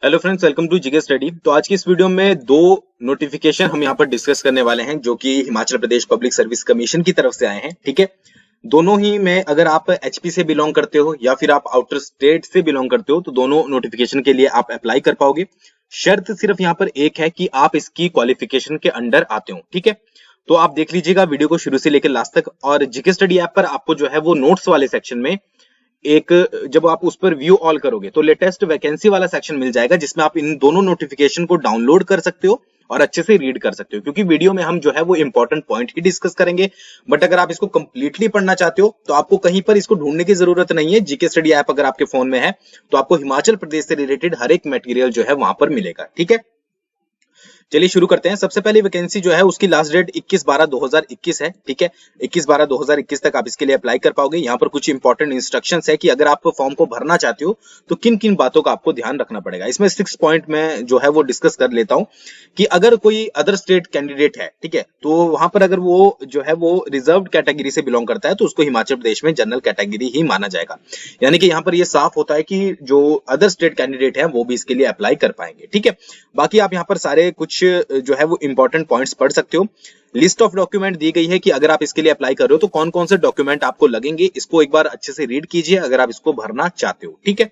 Hello friends, welcome to GK study. तो आज की इस वीडियो में दो नोटिफिकेशन हम यहाँ पर डिस्कस करने वाले हैं जो कि Himachal Pradesh public service commission की तरफ से आए हैं। ठीक है, दोनों ही में अगर आप एचपी से बिलोंग करते हो या फिर आप आउटर स्टेट से बिलोंग करते हो तो दोनों नोटिफिकेशन के लिए आप अप्लाई कर पाओगे। शर्त सिर्फ यहाँ पर एक है कि आप इसकी क्वालिफिकेशन के अंडर आते हो। ठीक है, तो आप देख लीजिएगा वीडियो को शुरू से लेकर लास्ट तक। और जीके स्टडी ऐप पर आपको जो है वो नोट्स वाले सेक्शन में एक, जब आप उस पर व्यू ऑल करोगे तो लेटेस्ट वैकेंसी वाला सेक्शन मिल जाएगा जिसमें आप इन दोनों नोटिफिकेशन को डाउनलोड कर सकते हो और अच्छे से रीड कर सकते हो, क्योंकि वीडियो में हम जो है वो इंपॉर्टेंट पॉइंट ही डिस्कस करेंगे। बट अगर आप इसको कंप्लीटली पढ़ना चाहते हो तो आपको कहीं पर इसको ढूंढने की जरूरत नहीं है। जीके स्टडी ऐप अगर आपके फोन में है तो आपको हिमाचल प्रदेश से रिलेटेड हर एक मटेरियल जो है वहां पर मिलेगा। ठीक है, चलिए शुरू करते हैं। सबसे पहली वैकेंसी जो है उसकी लास्ट डेट 21/12/2021 है। ठीक है, 21/12/2021 तक आप इसके लिए अप्लाई कर पाओगे। यहाँ पर कुछ इंपॉर्टेंट इंस्ट्रक्शंस है कि अगर आप फॉर्म को भरना चाहते हो तो किन किन बातों का आपको ध्यान रखना पड़ेगा। इसमें 6 पॉइंट में जो है वो डिस्कस कर लेता हूँ कि अगर कोई अदर स्टेट कैंडिडेट है, ठीक है, तो वहां पर अगर वो जो है वो रिजर्व कैटेगरी से बिलोंग करता है तो उसको हिमाचल प्रदेश में जनरल कैटेगरी ही माना जाएगा। यानी कि यहाँ पर ये साफ होता है कि जो अदर स्टेट कैंडिडेट है वो भी इसके लिए अप्लाई कर पाएंगे। ठीक है, बाकी आप यहाँ पर सारे कुछ जो है वो इंपॉर्टेंट पॉइंट्स पढ़ सकते हो। लिस्ट ऑफ डॉक्यूमेंट दी गई है कि अगर आप इसके लिए अप्लाई कर रहे हो तो कौन कौन से डॉक्यूमेंट आपको लगेंगे, इसको एक बार अच्छे से रीड कीजिए अगर आप इसको भरना चाहते हो। ठीक है,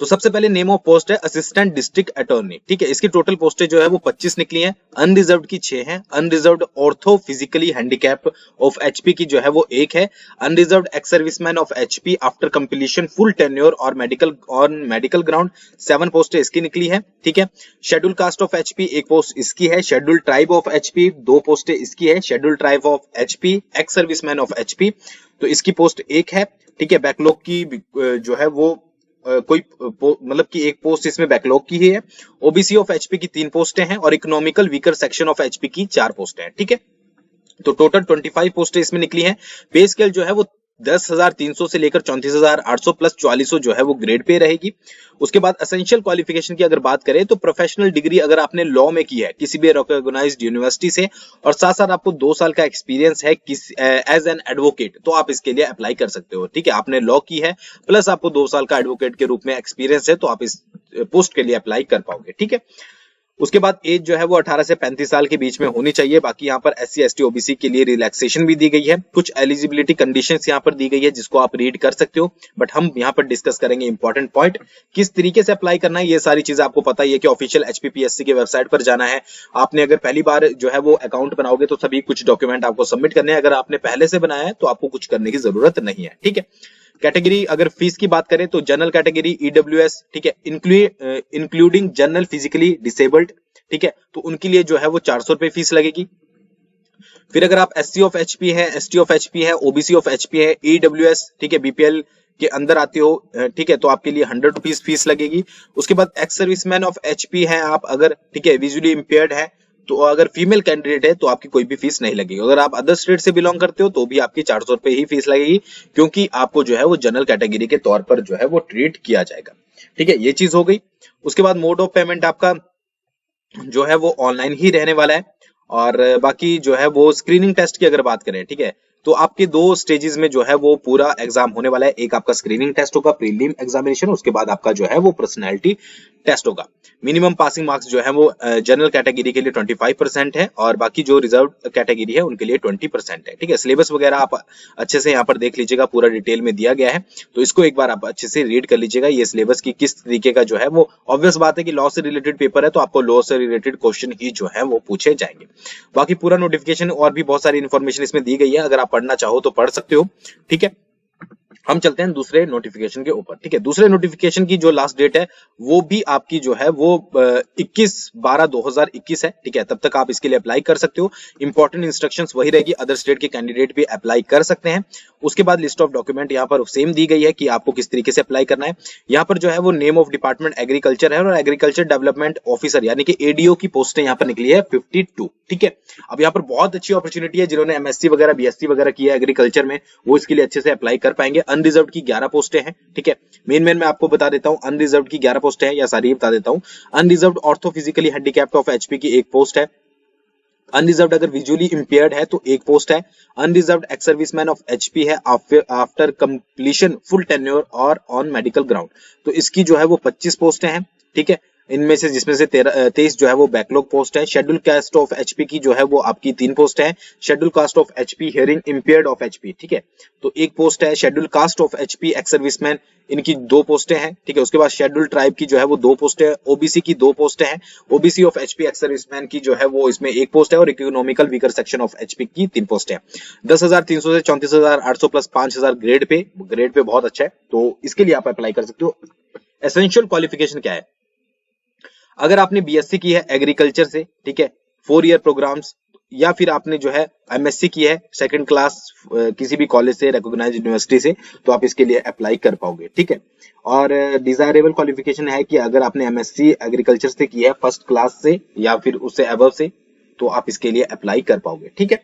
तो सबसे पहले नेम ऑफ पोस्ट है असिस्टेंट डिस्ट्रिक्ट अटॉर्नी। ठीक है, इसकी टोटल पोस्टें जो है वो 25 निकली हैं। अनरिजर्व्ड की 6 हैं। Unreserved ortho physically handicap of HP की जो है वो 1 है। Unreserved ex serviceman of HP after completion full tenure और मेडिकल ग्राउंड 7 पोस्टें इसकी निकली है। ठीक है, schedule caste of HP 1 post इसकी है। शेड्यूल ट्राइब ऑफ एचपी 2 पोस्टें इसकी है। Schedule tribe of HP ex serviceman of HP तो इसकी पोस्ट 1 है। ठीक है, बैकलॉग की जो है वो कोई मतलब कि 1 पोस्ट इसमें बैकलॉग की ही है। ओबीसी ऑफ एचपी की 3 पोस्टें हैं और economical weaker section of HP की 4 पोस्टें हैं। ठीक है, तो टोटल 25 पोस्टें इसमें निकली हैं। पे स्केल जो है वो 10,300 से लेकर 34,800 प्लस 4400 जो है वो ग्रेड पे रहेगी। उसके बाद एसेंशियल क्वालिफिकेशन की अगर बात करें तो प्रोफेशनल डिग्री अगर आपने लॉ में की है किसी भी रिकॉग्नाइज्ड यूनिवर्सिटी से और साथ साथ आपको 2 साल का एक्सपीरियंस है एज एन एडवोकेट तो आप इसके लिए अप्लाई कर सकते हो। ठीक है, आपने लॉ की है प्लस आपको 2 साल का एडवोकेट के रूप में एक्सपीरियंस है तो आप इस पोस्ट के लिए अप्लाई कर पाओगे। ठीक है, उसके बाद एज जो है वो 18 से 35 साल के बीच में होनी चाहिए। बाकी यहाँ पर एससी एसटी ओबीसी के लिए रिलैक्सेशन भी दी गई है। कुछ एलिजिबिलिटी कंडीशंस यहाँ पर दी गई है जिसको आप रीड कर सकते हो, बट हम यहाँ पर डिस्कस करेंगे इंपॉर्टेंट पॉइंट किस तरीके से अप्लाई करना है। ये सारी चीजें आपको पता ही है कि ऑफिशियल एचपीपीएससी के वेबसाइट पर जाना है। आपने अगर पहली बार जो है वो अकाउंट बनाओगे तो सभी कुछ डॉक्यूमेंट आपको सबमिट करने हैं। अगर आपने पहले से बनाया है तो आपको कुछ करने की जरूरत नहीं है। ठीक है, कैटेगरी अगर फीस की बात करें तो जनरल कैटेगरी ईडब्ल्यूएस, ठीक है, इंक्लूडिंग जनरल फिजिकली डिसेबल्ड, ठीक है, तो उनके लिए जो है वो 400 रुपए फीस लगेगी। फिर अगर आप एससी ऑफ एचपी है, एसटी ऑफ एचपी है, ओबीसी ऑफ एचपी है, ईडब्ल्यूएस, ठीक है, बीपीएल के अंदर आते हो, ठीक है, तो आपके लिए 100 रुपीज फीस लगेगी। उसके बाद एक्स सर्विसमैन ऑफ एचपी है आप अगर, ठीक है, विजुअली इंपेयर्ड है तो अगर फीमेल कैंडिडेट है तो आपकी कोई भी फीस नहीं लगेगी। अगर आप अदर स्टेट से बिलोंग करते हो तो भी आपकी 400 रुपए ही फीस लगेगी, क्योंकि आपको जो है वो जनरल कैटेगरी के तौर पर जो है वो ट्रीट किया जाएगा। ठीक है, ये चीज हो गई। उसके बाद मोड ऑफ पेमेंट आपका जो है वो ऑनलाइन ही रहने वाला है। और बाकी जो है वो स्क्रीनिंग टेस्ट की अगर बात करें, ठीक है, तो आपके 2 स्टेजेस में जो है वो पूरा एग्जाम होने वाला है। एक आपका स्क्रीनिंग टेस्ट होगा प्रीलिम एग्जामिनेशन, उसके बाद आपका जो है वो पर्सनैलिटी टेस्ट होगा। मिनिमम पासिंग मार्क्स जो है वो जनरल कैटेगरी के लिए 25% है और बाकी जो रिजर्व कैटेगरी है उनके लिए 20% है। ठीक है, सिलेबस वगैरह आप अच्छे से यहाँ पर देख लीजिएगा, पूरा डिटेल में दिया गया है तो इसको एक बार आप अच्छे से रीड कर लीजिएगा। ये सिलेबस की किस तरीके का जो है वो, ऑब्वियस बात है कि लॉ से रिलेटेड पेपर है तो आपको लॉ से रिलेटेड क्वेश्चन ही जो है वो पूछे जाएंगे। बाकी पूरा नोटिफिकेशन और भी बहुत सारी इन्फॉर्मेशन इसमें दी गई है, अगर आप पढ़ना चाहो तो पढ़ सकते हो। ठीक है, हम चलते हैं दूसरे नोटिफिकेशन के ऊपर। ठीक है, दूसरे नोटिफिकेशन की जो लास्ट डेट है वो भी आपकी जो है वो 21/12/2021 है। ठीक है, तब तक आप इसके लिए अप्लाई कर सकते हो। इंपॉर्टेंट इंस्ट्रक्शंस वही रहेगी, अदर स्टेट के कैंडिडेट भी अप्लाई कर सकते हैं। उसके बाद लिस्ट ऑफ डॉक्यूमेंट यहाँ पर सेम दी गई है कि आपको किस तरीके से अप्लाई करना है। यहाँ पर जो है वो नेम ऑफ डिपार्टमेंट एग्रीकल्चर है और एग्रीकल्चर डेवलपमेंट ऑफिसर यानी कि एडीओ की पोस्टें यहाँ पर निकली है 52। ठीक है, अब यहाँ पर बहुत अच्छी अपॉर्चुनिटी है, जिन्होंने एमएससी वगैरह बीएससी वगैरह किया है एग्रीकल्चर में वो इसके लिए अच्छे से अप्लाई कर पाएंगे। अनरिजर्व की 11 पोस्टें हैं। ठीक है, मेन मैं आपको बता देता हूं, अनरिजर्व की 11 पोस्टें हैं या सारी बता देता हूं। Unreserve ortho physically handicapped of HP की 1 पोस्ट है। अनरिजर्व्ड अगर विजुअली इम्पेयर्ड है तो एक पोस्ट है। Unreserved ex serviceman of HP है आफ्टर कंप्लीशन फुल टेन्योर और ऑन मेडिकल ग्राउंड, तो इसकी जो है वो 25 पोस्टें हैं, ठीक है। इनमें से जिसमें से 23 जो है वो बैकलॉग पोस्ट है। शेड्यूल कास्ट ऑफ एचपी की जो है वो आपकी 3 पोस्ट है। Schedule caste of HP hearing impaired of HP, ठीक है, तो एक पोस्ट है। Schedule caste of HP ex serviceman, इनकी 2 पोस्टें हैं, ठीक है। उसके बाद शेड्यूल ट्राइब की जो है वो 2 पोस्टें है। ओबीसी की 2 पोस्टें हैं। OBC of HP ex serviceman की जो है वो इसमें 1 पोस्ट है और economical weaker section of HP की 3 पोस्ट है। 10,300 से 34,800 प्लस 5,000 ग्रेड पे बहुत अच्छा है, तो इसके लिए आप अप्लाई कर सकते हो। एसेंशियल क्वालिफिकेशन क्या है? अगर आपने बीएससी की है एग्रीकल्चर से, ठीक है, 4 ईयर प्रोग्राम्स, या फिर आपने जो है एमएससी की है सेकंड क्लास किसी भी कॉलेज से, रिकॉग्नाइज्ड यूनिवर्सिटी से, तो आप इसके लिए अप्लाई कर पाओगे, ठीक है। और डिजायरेबल क्वालिफिकेशन है कि अगर आपने एमएससी एग्रीकल्चर से की है फर्स्ट क्लास से या फिर उससे अबव से, तो आप इसके लिए अप्लाई कर पाओगे, ठीक है।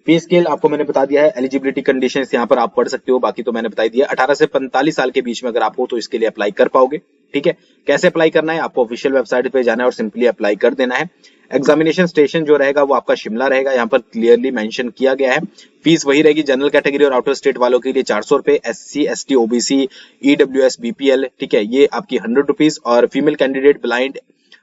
पे स्केल आपको मैंने बता दिया है। एलिजिबिलिटी कंडीशंस यहाँ पर आप पढ़ सकते हो, बाकी तो मैंने बता दिया। 18 से 45 साल के बीच में अगर आप हो तो इसके लिए अप्लाई कर पाओगे, ठीक है। कैसे अप्लाई करना है? आपको ऑफिशियल वेबसाइट पे जाना है और सिंपली अप्लाई कर देना है। एग्जामिनेशन स्टेशन जो रहेगा वो आपका शिमला रहेगा, यहाँ पर क्लियरली मेंशन किया गया है। फीस वही रहेगी जनरल कैटेगरी और आउटर स्टेट वालों के लिए 400 रुपए, SC ST OBC EWS BPL, ठीक है, ये आपकी 100 रुपीज, और फीमेल कैंडिडेट ब्लाइंड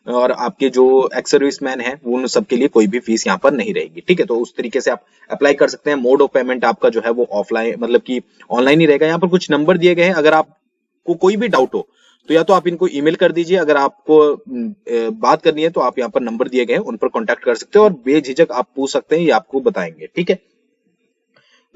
और आपके जो एक्स सर्विसमैन है उन सबके लिए कोई भी फीस यहाँ पर नहीं रहेगी, ठीक है। तो उस तरीके से आप अप्लाई कर सकते हैं। मोड ऑफ पेमेंट आपका जो है वो ऑफलाइन मतलब कि ऑनलाइन ही रहेगा। यहाँ पर कुछ नंबर दिए गए हैं, अगर आपको कोई भी डाउट हो तो या तो आप इनको ईमेल कर दीजिए, अगर आपको बात करनी है तो आप यहाँ पर नंबर दिए गए हैं उन पर कॉन्टैक्ट कर सकते हो और बेझिझक आप पूछ सकते हैं, ये आपको बताएंगे, ठीक है।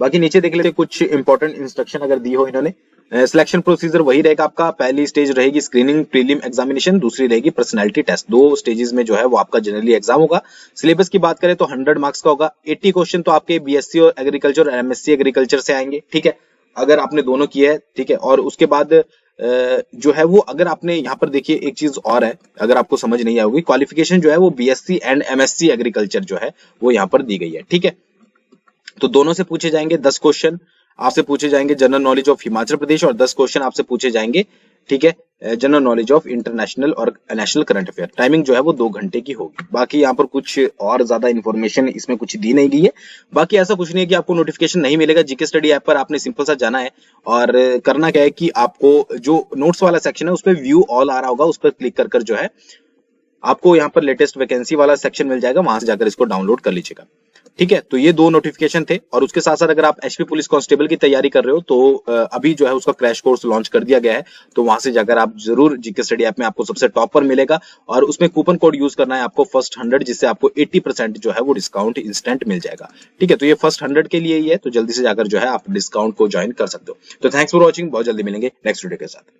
बाकी नीचे देख लेते हैं कुछ इंपॉर्टेंट इंस्ट्रक्शन अगर दी हो इन्होंने। सिलेक्शन प्रोसीजर वही रहेगा आपका। पहली स्टेज रहेगी स्क्रीनिंग प्रीलिम एग्जामिनेशन, दूसरी रहेगी पर्सनालिटी टेस्ट। 2 स्टेजेस में जो है वो आपका जनरली एग्जाम होगा। सिलेबस की बात करें तो 100 मार्क्स का होगा। 80 क्वेश्चन तो आपके बीएससी और एग्रीकल्चर और एमएससी एग्रीकल्चर से आएंगे, ठीक है, अगर आपने दोनों किया है, ठीक है। और उसके बाद जो है वो अगर आपने यहाँ पर देखिए एक चीज और है, अगर आपको समझ नहीं आएगी, क्वालिफिकेशन जो है वो बीएससी एंड एमएससी एग्रीकल्चर जो है वो यहाँ पर दी गई है, ठीक है। तो दोनों से पूछे जाएंगे 10 क्वेश्चन आपसे पूछे जाएंगे general knowledge of Himachal Pradesh, और 10 क्वेश्चन आपसे पूछे जाएंगे, ठीक है, जनरल नॉलेज ऑफ इंटरनेशनल और नेशनल करंट अफेयर। टाइमिंग जो है वो 2 घंटे की होगी। बाकी यहाँ पर कुछ और ज्यादा इन्फॉर्मेशन इसमें कुछ दी नहीं गई है। बाकी ऐसा कुछ नहीं है कि आपको नोटिफिकेशन नहीं मिलेगा। जीके स्टडी ऐप पर आपने सिंपल सा जाना है और करना क्या है कि आपको जो नोट्स वाला सेक्शन है उस पर व्यू ऑल आ रहा होगा, उस पर क्लिक कर जो है आपको यहाँ पर लेटेस्ट वैकेंसी वाला सेक्शन मिल जाएगा, वहां से जाकर इसको डाउनलोड कर लीजिएगा, ठीक है। तो ये 2 नोटिफिकेशन थे। और उसके साथ साथ अगर आप एचपी पुलिस कांस्टेबल की तैयारी कर रहे हो तो अभी जो है उसका क्रैश कोर्स लॉन्च कर दिया गया है, तो वहां से जाकर आप जरूर जीके स्टडी ऐप में आपको सबसे टॉप पर मिलेगा और उसमें कूपन कोड यूज करना है आपको फर्स्ट 100, जिससे आपको 80% जो है वो डिस्काउंट इंस्टेंट मिल जाएगा, ठीक है। तो ये फर्स्ट 100 के लिए ही है, तो जल्दी से जाकर जो है आप डिस्काउंट को ज्वाइन कर सकते हो। तो थैंक्स फॉर वॉचिंग, बहुत जल्दी मिलेंगे नेक्स्ट वीडियो के साथ।